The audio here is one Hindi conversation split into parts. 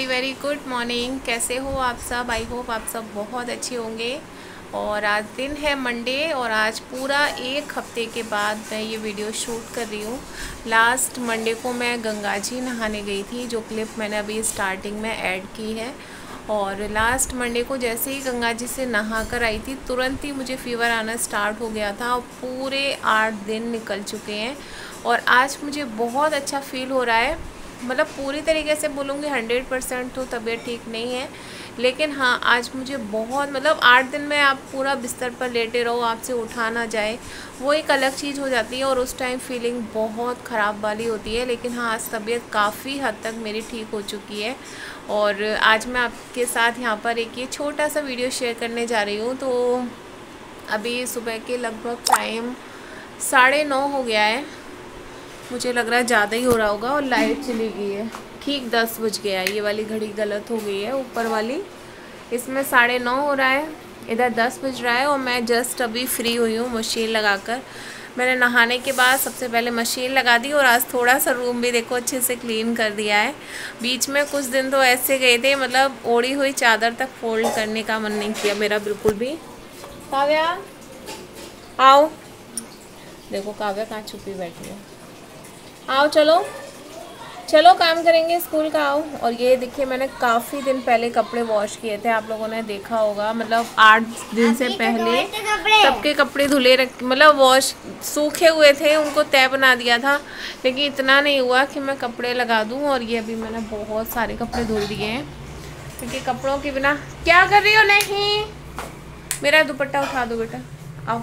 Very very good morning. कैसे हो आप सब? आई होप आप सब बहुत अच्छे होंगे। और आज दिन है मंडे और आज पूरा एक हफ्ते के बाद मैं ये वीडियो शूट कर रही हूँ। लास्ट मंडे को मैं गंगा जी नहाने गई थी, जो क्लिप मैंने अभी स्टार्टिंग में ऐड की है। और लास्ट मंडे को जैसे ही गंगा जी से नहा कर आई थी, तुरंत ही मुझे फीवर आना स्टार्ट हो गया था और पूरे 8 दिन निकल चुके हैं। और आज मुझे बहुत अच्छा फील हो रहा है। मतलब पूरी तरीके से बोलूँगी 100% तो तबीयत ठीक नहीं है, लेकिन हाँ आज मुझे बहुत मतलब 8 दिन में आप पूरा बिस्तर पर लेटे रहो, आपसे उठा ना जाए, वो एक अलग चीज़ हो जाती है और उस टाइम फीलिंग बहुत ख़राब वाली होती है। लेकिन हाँ आज तबीयत काफ़ी हद तक मेरी ठीक हो चुकी है। और आज मैं आपके साथ यहाँ पर एक ये छोटा सा वीडियो शेयर करने जा रही हूँ। तो अभी सुबह के लगभग टाइम 9:30 हो गया है, मुझे लग रहा है ज़्यादा ही हो रहा होगा। और लाइट चली गई है, ठीक 10 बज गया है। ये वाली घड़ी गलत हो गई है, ऊपर वाली इसमें 9:30 हो रहा है, इधर 10 बज रहा है। और मैं जस्ट अभी फ्री हुई हूँ मशीन लगाकर। मैंने नहाने के बाद सबसे पहले मशीन लगा दी और आज थोड़ा सा रूम भी देखो अच्छे से क्लीन कर दिया है। बीच में कुछ दिन तो ऐसे गए थे, मतलब ओढ़ी हुई चादर तक फोल्ड करने का मन नहीं किया मेरा बिल्कुल भी। काव्या आओ, देखो काव्या कहाँ छुपी बैठी है। आओ चलो चलो काम करेंगे स्कूल का, आओ। और ये देखिए मैंने काफ़ी दिन पहले कपड़े वॉश किए थे, आप लोगों ने देखा होगा। मतलब 8 दिन से पहले सबके कपड़े धुले रख मतलब वॉश सूखे हुए थे, उनको तय बना दिया था। लेकिन इतना नहीं हुआ कि मैं कपड़े लगा दूं। और ये अभी मैंने बहुत सारे कपड़े धुल दिए हैं, क्योंकि कपड़ों के बिना क्या कर रही हो। नहीं, मेरा दुपट्टा उठा दो बेटा, आओ।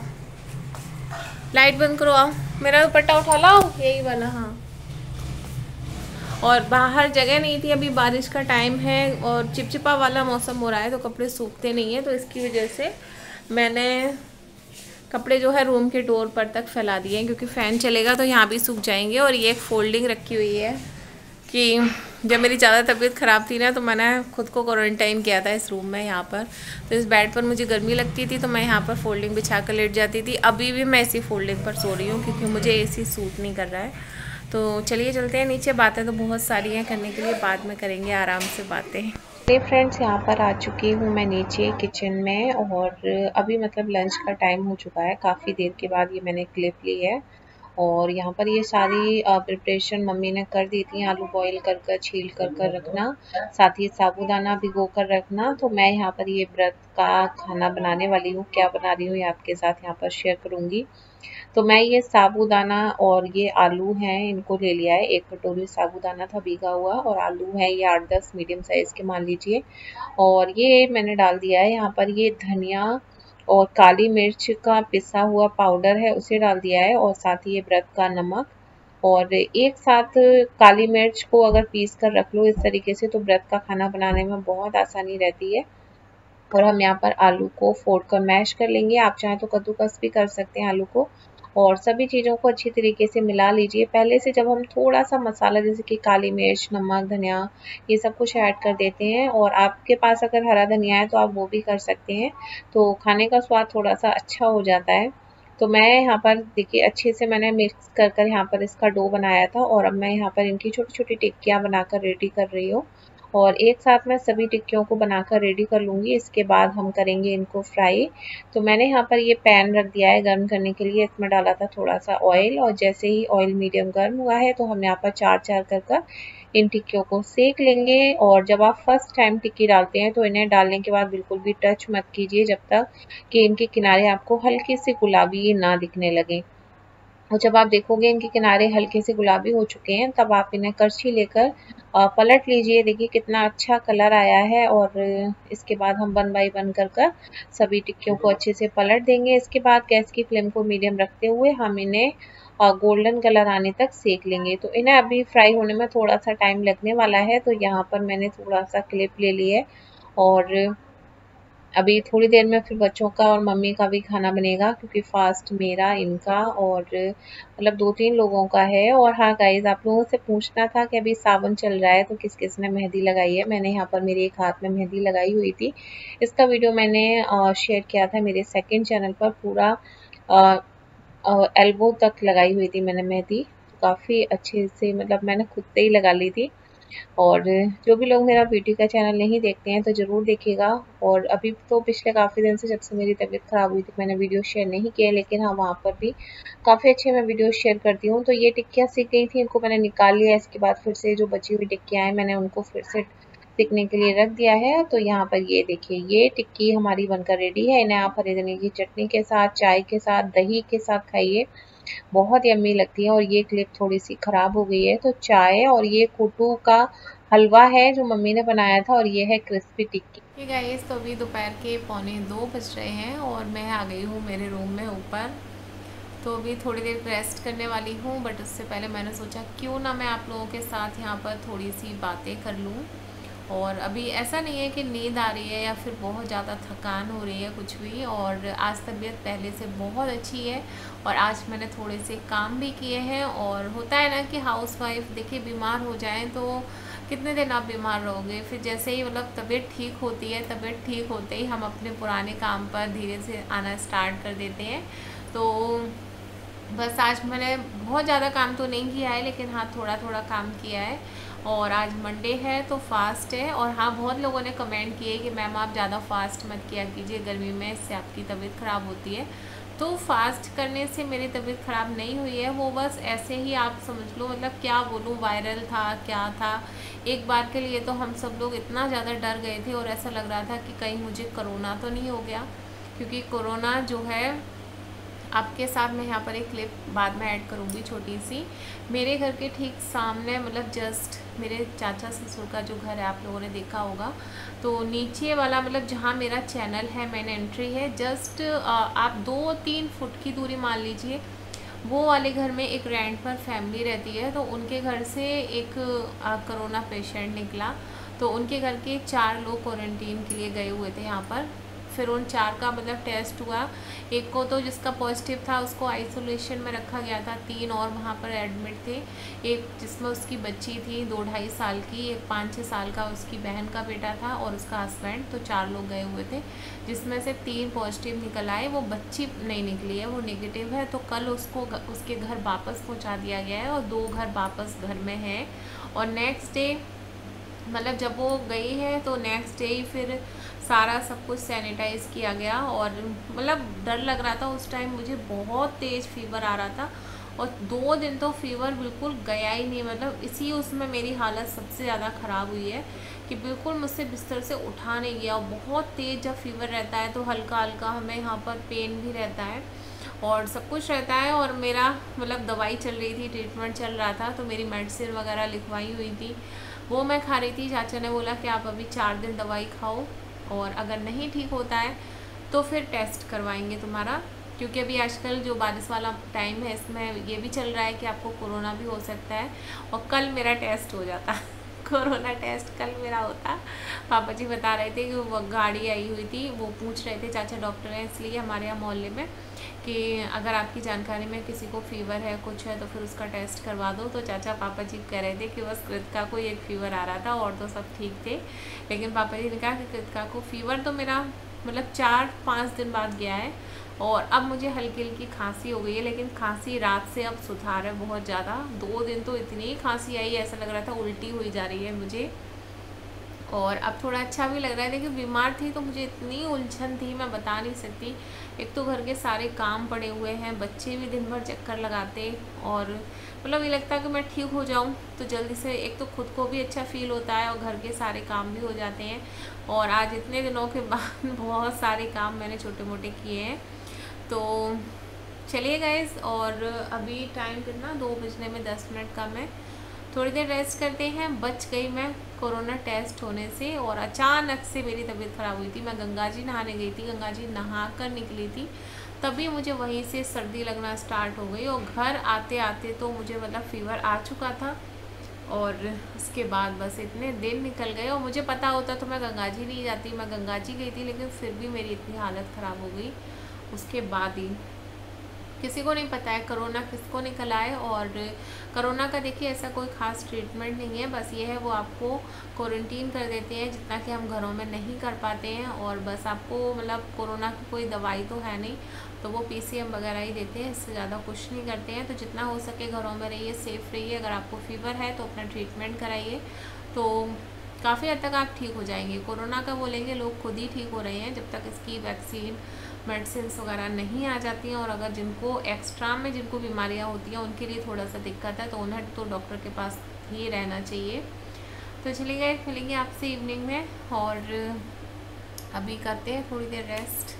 लाइट बंद करो, आओ। मेरा दुपट्टा उठा लाओ, यही वाला। हाँ, और बाहर जगह नहीं थी, अभी बारिश का टाइम है और चिपचिपा वाला मौसम हो रहा है, तो कपड़े सूखते नहीं है। तो इसकी वजह से मैंने कपड़े जो है रूम के डोर पर तक फैला दिए हैं, क्योंकि फ़ैन चलेगा तो यहाँ भी सूख जाएंगे। और ये एक फोल्डिंग रखी हुई है कि जब मेरी ज़्यादा तबीयत ख़राब थी ना, तो मैंने खुद को क्वारंटाइन किया था इस रूम में यहाँ पर। तो इस बेड पर मुझे गर्मी लगती थी, तो मैं यहाँ पर फोल्डिंग बिछा कर लेट जाती थी। अभी भी मैं इसी फोल्डिंग पर सो रही हूँ, क्योंकि मुझे एसी सूट नहीं कर रहा है। तो चलिए चलते हैं नीचे। बातें तो बहुत सारी हैं करने के लिए, बाद में करेंगे आराम से बातें। हे फ्रेंड्स, यहाँ पर आ चुकी हूँ मैं नीचे किचन में। और अभी मतलब लंच का टाइम हो चुका है, काफ़ी देर के बाद ये मैंने क्लिप ली है। और यहाँ पर ये सारी प्रिपरेशन मम्मी ने कर दी थी। आलू बॉईल कर कर छील कर कर रखना, साथ ही साबूदाना भिगो कर रखना। तो मैं यहाँ पर ये व्रत का खाना बनाने वाली हूँ। क्या बना रही हूँ ये आपके साथ यहाँ पर शेयर करूँगी। तो मैं ये साबूदाना और ये आलू हैं, इनको ले लिया है। 1 कटोरी साबूदाना था भीगा हुआ, और आलू है ये 8-10 मीडियम साइज़ के मान लीजिए। और ये मैंने डाल दिया है यहाँ पर ये धनिया और काली मिर्च का पिसा हुआ पाउडर है, उसे डाल दिया है। और साथ ही ये व्रत का नमक। और एक साथ काली मिर्च को अगर पीस कर रख लो इस तरीके से, तो व्रत का खाना बनाने में बहुत आसानी रहती है। और हम यहाँ पर आलू को फोड़ कर मैश कर लेंगे। आप चाहें तो कद्दूकस भी कर सकते हैं आलू को। और सभी चीज़ों को अच्छी तरीके से मिला लीजिए। पहले से जब हम थोड़ा सा मसाला जैसे कि काली मिर्च, नमक, धनिया, ये सब कुछ ऐड कर देते हैं, और आपके पास अगर हरा धनिया है तो आप वो भी कर सकते हैं, तो खाने का स्वाद थोड़ा सा अच्छा हो जाता है। तो मैं यहाँ पर देखिए अच्छे से मैंने मिक्स कर कर यहाँ पर इसका डो बनाया था। और अब मैं यहाँ पर इनकी छोटी छोटी टिक्कियाँ बनाकर रेडी कर रही हूँ। और एक साथ मैं सभी टिक्कियों को बनाकर रेडी कर लूँगी, इसके बाद हम करेंगे इनको फ्राई। तो मैंने यहाँ पर ये पैन रख दिया है गर्म करने के लिए, इसमें डाला था थोड़ा सा ऑयल। और जैसे ही ऑयल मीडियम गर्म हुआ है, तो हम यहाँ पर 4-4 कर इन टिक्कियों को सेक लेंगे। और जब आप फर्स्ट टाइम टिक्की डालते हैं, तो इन्हें डालने के बाद बिल्कुल भी टच मत कीजिए, जब तक कि इनके किनारे आपको हल्के से गुलाबी ना दिखने लगे। और जब आप देखोगे इनके किनारे हल्के से गुलाबी हो चुके हैं, तब आप इन्हें करछी लेकर पलट लीजिए। देखिए कितना अच्छा कलर आया है। और इसके बाद हम 1 बाय 1 कर सभी टिक्कियों को अच्छे से पलट देंगे। इसके बाद गैस की फ्लेम को मीडियम रखते हुए हम इन्हें गोल्डन कलर आने तक सेक लेंगे। तो इन्हें अभी फ्राई होने में थोड़ा सा टाइम लगने वाला है। तो यहाँ पर मैंने थोड़ा सा क्लिप ले ली है। और अभी थोड़ी देर में फिर बच्चों का और मम्मी का भी खाना बनेगा, क्योंकि फास्ट मेरा, इनका और मतलब 2-3 लोगों का है। और हाँ गाइज, आप लोगों से पूछना था कि अभी सावन चल रहा है तो किस किस ने मेहंदी लगाई है। मैंने यहाँ पर मेरे एक हाथ में मेहंदी लगाई हुई थी। इसका वीडियो मैंने शेयर किया था मेरे सेकंड चैनल पर। पूरा एल्बो तक लगाई हुई थी मैंने मेहंदी, काफ़ी अच्छे से, मतलब मैंने खुद से ही लगा ली थी। और जो भी लोग मेरा ब्यूटी का चैनल नहीं देखते हैं तो ज़रूर देखिएगा। और अभी तो पिछले काफ़ी दिन से, जब से मेरी तबीयत ख़राब हुई थी, मैंने वीडियो शेयर नहीं किए, लेकिन हाँ, वहाँ पर भी काफ़ी अच्छे मैं वीडियो शेयर करती हूँ। तो ये टिक्कियाँ सीख गई थी, इनको मैंने निकाल लिया। इसके बाद फिर से जो बची हुई टिक्कियाँ हैं, मैंने उनको फिर से सीखने के लिए रख दिया है। तो यहाँ पर ये देखिए, ये टिक्की हमारी बनकर रेडी है। इन्हें आप हरे धनिए की चटनी के साथ, चाय के साथ, दही के साथ खाइए, बहुत यम्मी लगती है। और ये क्लिप थोड़ी सी खराब हो गई है, तो चाय और ये कुटू का हलवा है जो मम्मी ने बनाया था, और ये है क्रिस्पी टिक्की। ये गाइस, तो अभी दोपहर के 1:45 बज रहे हैं और मैं आ गई हूँ मेरे रूम में ऊपर। तो अभी थोड़ी देर रेस्ट करने वाली हूँ, बट उससे पहले मैंने सोचा क्यों ना मैं आप लोगों के साथ यहाँ पर थोड़ी सी बातें कर लूँ। और अभी ऐसा नहीं है कि नींद आ रही है या फिर बहुत ज़्यादा थकान हो रही है, कुछ भी। और आज तबीयत पहले से बहुत अच्छी है और आज मैंने थोड़े से काम भी किए हैं। और होता है ना कि हाउसवाइफ देखिए बीमार हो जाएं तो कितने दिन आप बीमार रहोगे, फिर जैसे ही मतलब तबीयत ठीक होती है, तबीयत ठीक होते ही हम अपने पुराने काम पर धीरे से आना स्टार्ट कर देते हैं। तो बस आज मैंने बहुत ज़्यादा काम तो नहीं किया है, लेकिन हाँ थोड़ा थोड़ा काम किया है। और आज मंडे है तो फास्ट है। और हाँ, बहुत लोगों ने कमेंट किए कि मैम आप ज़्यादा फास्ट मत किया कीजिए गर्मी में, इससे आपकी तबीयत ख़राब होती है। तो फास्ट करने से मेरी तबीयत ख़राब नहीं हुई है, वो बस ऐसे ही आप समझ लो, मतलब क्या बोलूँ, वायरल था क्या था। एक बार के लिए तो हम सब लोग इतना ज़्यादा डर गए थे और ऐसा लग रहा था कि कहीं मुझे कोरोना तो नहीं हो गया, क्योंकि कोरोना जो है, आपके साथ मैं यहाँ पर एक क्लिप बाद में ऐड करूँगी छोटी सी। मेरे घर के ठीक सामने, मतलब जस्ट मेरे चाचा ससुर का जो घर है, आप लोगों ने देखा होगा, तो नीचे वाला, मतलब जहाँ मेरा चैनल है, मेन एंट्री है, जस्ट आप 2-3 फुट की दूरी मान लीजिए, वो वाले घर में एक रेंट पर फैमिली रहती है। तो उनके घर से एक कोरोना पेशेंट निकला। तो उनके घर के 4 लोग क्वारंटीन के लिए गए हुए थे यहाँ पर। फिर उन 4 का मतलब टेस्ट हुआ। एक को तो जिसका पॉजिटिव था उसको आइसोलेशन में रखा गया था, 3 और वहाँ पर एडमिट थे। एक जिसमें उसकी बच्ची थी 2-2.5 साल की, एक 5-6 साल का उसकी बहन का बेटा था, और उसका हस्बैंड। तो 4 लोग गए हुए थे, जिसमें से 3 पॉजिटिव निकल आए। वो बच्ची नहीं निकली है, वो नेगेटिव है। तो कल उसको उसके घर वापस पहुँचा दिया गया है और 2 घर वापस घर में हैं। और नेक्स्ट डे, मतलब जब वो गई है तो नेक्स्ट डे ही फिर सारा सब कुछ सैनिटाइज़ किया गया। और मतलब डर लग रहा था उस टाइम, मुझे बहुत तेज़ फीवर आ रहा था और 2 दिन तो फीवर बिल्कुल गया ही नहीं। मतलब इसी उसमें मेरी हालत सबसे ज़्यादा ख़राब हुई है कि बिल्कुल मुझसे बिस्तर से उठा नहीं गया। और बहुत तेज़ जब फीवर रहता है तो हल्का हल्का हमें यहाँ पर पेन भी रहता है और सब कुछ रहता है। और मेरा मतलब दवाई चल रही थी, ट्रीटमेंट चल रहा था, तो मेरी मेडिसिन वगैरह लिखवाई हुई थी, वो मैं खा रही थी। चाचा ने बोला कि आप अभी 4 दिन दवाई खाओ और अगर नहीं ठीक होता है तो फिर टेस्ट करवाएंगे तुम्हारा, क्योंकि अभी आजकल जो बारिश वाला टाइम है इसमें ये भी चल रहा है कि आपको कोरोना भी हो सकता है। और कल मेरा टेस्ट हो जाता कोरोना टेस्ट कल मेरा होता। पापा जी बता रहे थे कि वो गाड़ी आई हुई थी, वो पूछ रहे थे, चाचा डॉक्टर हैं इसलिए हमारे यहाँ मोहल्ले में, कि अगर आपकी जानकारी में किसी को फीवर है, कुछ है, तो फिर उसका टेस्ट करवा दो। तो चाचा पापा जी कह रहे थे कि बस कृतिका को एक फीवर आ रहा था और तो सब ठीक थे। लेकिन पापा जी ने कहा कि कृतिका को फीवर तो मेरा मतलब 4-5 दिन बाद गया है और अब मुझे हल्की हल्की खांसी हो गई है, लेकिन खांसी रात से अब सुधार है बहुत ज़्यादा। 2 दिन तो इतनी खांसी आई, ऐसा लग रहा था उल्टी हुई जा रही है मुझे। और अब थोड़ा अच्छा भी लग रहा है। देखिए बीमार थी तो मुझे इतनी उलझन थी, मैं बता नहीं सकती। एक तो घर के सारे काम पड़े हुए हैं, बच्चे भी दिन भर चक्कर लगाते, और मतलब ये लगता है कि मैं ठीक हो जाऊं तो जल्दी से, एक तो खुद को भी अच्छा फील होता है और घर के सारे काम भी हो जाते हैं। और आज इतने दिनों के बाद बहुत सारे काम मैंने छोटे मोटे किए हैं। तो चलिए गाइस, और अभी टाइम कितना, 2 बजने में 10 मिनट कम है, थोड़ी देर रेस्ट करते हैं। बच गई मैं कोरोना टेस्ट होने से, और अचानक से मेरी तबीयत ख़राब हुई थी। मैं गंगा जी नहाने गई थी, गंगा जी नहा कर निकली थी, तभी मुझे वहीं से सर्दी लगना स्टार्ट हो गई। और घर आते आते तो मुझे मतलब फ़ीवर आ चुका था। और उसके बाद बस इतने दिन निकल गए, और मुझे पता होता तो मैं गंगा जी नहीं जाती, मैं गंगा जी गई थी, लेकिन फिर भी मेरी इतनी हालत ख़राब हो गई उसके बाद ही। किसी को नहीं पता है कोरोना किसको निकल आए। और कोरोना का देखिए ऐसा कोई ख़ास ट्रीटमेंट नहीं है, बस ये है वो आपको क्वारंटीन कर देते हैं, जितना कि हम घरों में नहीं कर पाते हैं। और बस आपको मतलब कोरोना की कोई दवाई तो है नहीं, तो वो PCM वगैरह ही देते हैं, इससे ज़्यादा कुछ नहीं करते हैं। तो जितना हो सके घरों में रहिए, सेफ़ रहिए। अगर आपको फ़ीवर है तो अपना ट्रीटमेंट कराइए, तो काफ़ी हद तक आप ठीक हो जाएंगे। कोरोना का बोलेंगे लोग खुद ही ठीक हो रहे हैं जब तक इसकी वैक्सीन मेडिसिन वगैरह नहीं आ जाती हैं। और अगर जिनको एक्स्ट्रा में जिनको बीमारियां होती हैं उनके लिए थोड़ा सा दिक्कत है तो उन्हें तो डॉक्टर के पास ही रहना चाहिए। तो चलिए गाइस, मिलेंगे आपसे इवनिंग में, और अभी करते हैं थोड़ी देर रेस्ट।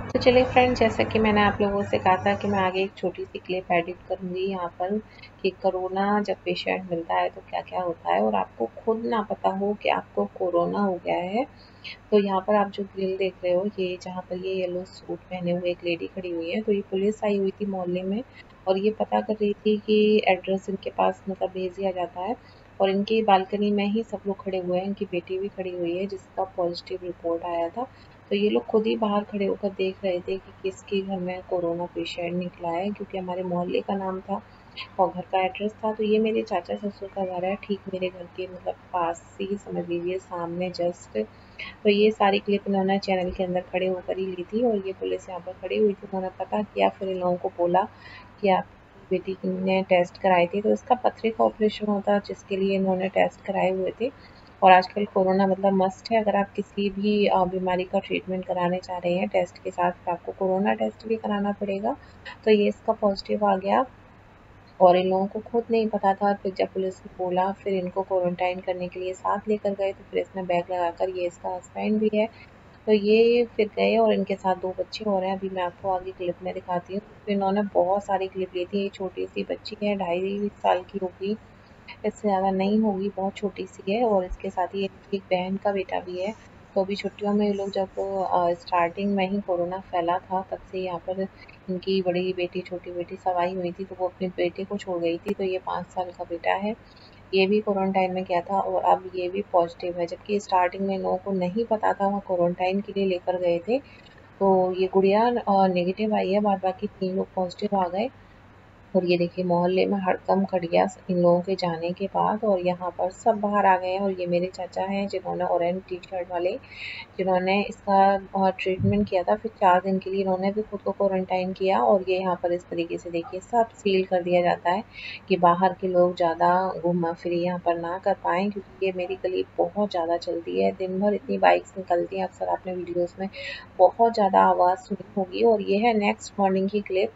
तो चलिए फ्रेंड्स, जैसा कि मैंने आप लोगों से कहा था कि मैं आगे एक छोटी सी क्लिप एडिट करूँगी यहाँ पर कि कोरोना जब पेशेंट मिलता है तो क्या क्या होता है, और आपको खुद ना पता हो कि आपको कोरोना हो गया है। तो यहाँ पर आप जो ग्रिल देख रहे हो, ये जहाँ पर ये येलो सूट पहने हुए एक लेडी खड़ी हुई है, तो ये पुलिस आई हुई थी मोहल्ले में और ये पता कर रही थी कि एड्रेस इनके पास मतलब भेज दिया जाता है। और इनकी बालकनी में ही सब लोग खड़े हुए हैं, इनकी बेटी भी खड़ी हुई है जिसका पॉजिटिव रिपोर्ट आया था। तो ये लोग खुद ही बाहर खड़े होकर देख रहे थे कि किसके घर में कोरोना पेशेंट निकला है, क्योंकि हमारे मोहल्ले का नाम था और घर का एड्रेस था। तो ये मेरे चाचा ससुर का घर है, ठीक मेरे घर के मतलब पास ही समझ लीजिए, सामने जस्ट। तो ये सारी क्लिप इन्होंने चैनल के अंदर खड़े होकर ही ली थी और ये पुलिस यहाँ पर खड़ी हुई थी। उन्होंने पता किया, फिर इन लोगों को बोला कि आपकी बेटी ने टेस्ट कराई थी। तो इसका पथरी का ऑपरेशन होता जिसके लिए इन्होंने टेस्ट कराए हुए थे। और आजकल कोरोना मतलब मस्ट है, अगर आप किसी भी बीमारी का ट्रीटमेंट कराने चाह रहे हैं टेस्ट के साथ, तो आपको कोरोना टेस्ट भी कराना पड़ेगा। तो ये इसका पॉजिटिव आ गया और इन लोगों को खुद नहीं पता था। फिर जब पुलिस ने बोला, फिर इनको क्वारंटाइन करने के लिए साथ लेकर गए, तो फिर इसने बैग लगाकर, ये इसका हस्बैंड भी है, तो ये फिर गए और इनके साथ 2 बच्चे और हैं। अभी मैं आपको आगे क्लिप में दिखाती हूँ। तो इन्होंने बहुत सारी क्लिप ली थी। ये छोटी सी बच्ची है, 2.5 साल की होगी, इससे ज़्यादा नहीं होगी, बहुत छोटी सी है। और इसके साथ ही इनकी एक बहन का बेटा भी है। तो अभी छुट्टियों में ये लोग जब स्टार्टिंग में ही कोरोना फैला था तब से यहाँ पर इनकी बड़ी बेटी छोटी बेटी सब आई हुई थी, तो वो अपने बेटे को छोड़ गई थी। तो ये 5 साल का बेटा है, ये भी क्वारंटाइन में गया था और अब ये भी पॉजिटिव है। जबकि स्टार्टिंग में इन लोगों को नहीं पता था, वहाँ क्वारंटाइन के लिए लेकर गए थे। तो ये गुड़िया नेगेटिव आई है, बाद बाकी 3 लोग पॉजिटिव आ गए। और ये देखिए मोहल्ले में हड़कंप खड़ गया इन लोगों के जाने के बाद, और यहाँ पर सब बाहर आ गए हैं। और ये मेरे चाचा हैं जिन्होंने ऑरेंज टी शर्ट वाले, जिन्होंने इसका ट्रीटमेंट किया था। फिर 4 दिन के लिए इन्होंने भी खुद को क्वारंटाइन किया। और ये यहाँ पर इस तरीके से देखिए सब सील कर दिया जाता है कि बाहर के लोग ज़्यादा घूमा फिरी यहाँ पर ना कर पाएँ, क्योंकि ये मेरी गली बहुत ज़्यादा चलती है, दिन भर इतनी बाइक्स निकलती हैं, अक्सर आपने वीडियोज़ में बहुत ज़्यादा आवाज़ सुनी होगी। और ये है नेक्स्ट मॉर्निंग की क्लिप,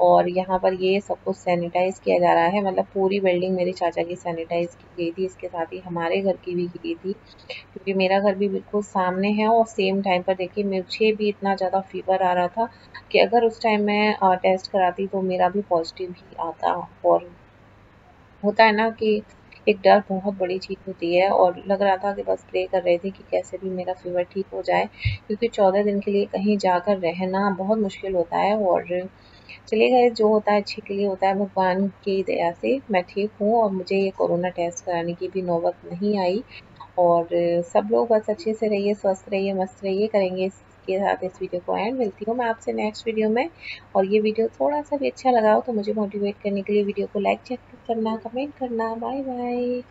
और यहाँ पर ये सब कुछ सैनिटाइज किया जा रहा है, मतलब पूरी बिल्डिंग मेरे चाचा की सैनिटाइज की गई थी, इसके साथ ही हमारे घर की भी की थी, क्योंकि मेरा घर भी बिल्कुल सामने है। और सेम टाइम पर देखिए मुझे भी इतना ज़्यादा फीवर आ रहा था कि अगर उस टाइम मैं टेस्ट कराती तो मेरा भी पॉजिटिव ही आता। और होता है ना कि एक डर बहुत बड़ी चीज़ होती है, और लग रहा था कि बस प्रे कर रहे थे कि कैसे भी मेरा फीवर ठीक हो जाए, क्योंकि 14 दिन के लिए कहीं जाकर रहना बहुत मुश्किल होता है। और चलिए गाइस, जो होता है अच्छे के लिए होता है, भगवान की दया से मैं ठीक हूँ और मुझे ये कोरोना टेस्ट कराने की भी नौबत नहीं आई। और सब लोग बस अच्छे से रहिए, स्वस्थ रहिए, मस्त रहिए, करेंगे इसके साथ इस वीडियो को एंड। मिलती हूँ मैं आपसे नेक्स्ट वीडियो में। और ये वीडियो थोड़ा सा भी अच्छा लगा हो तो मुझे मोटिवेट करने के लिए वीडियो को लाइक चेक करना, कमेंट करना। Bye bye.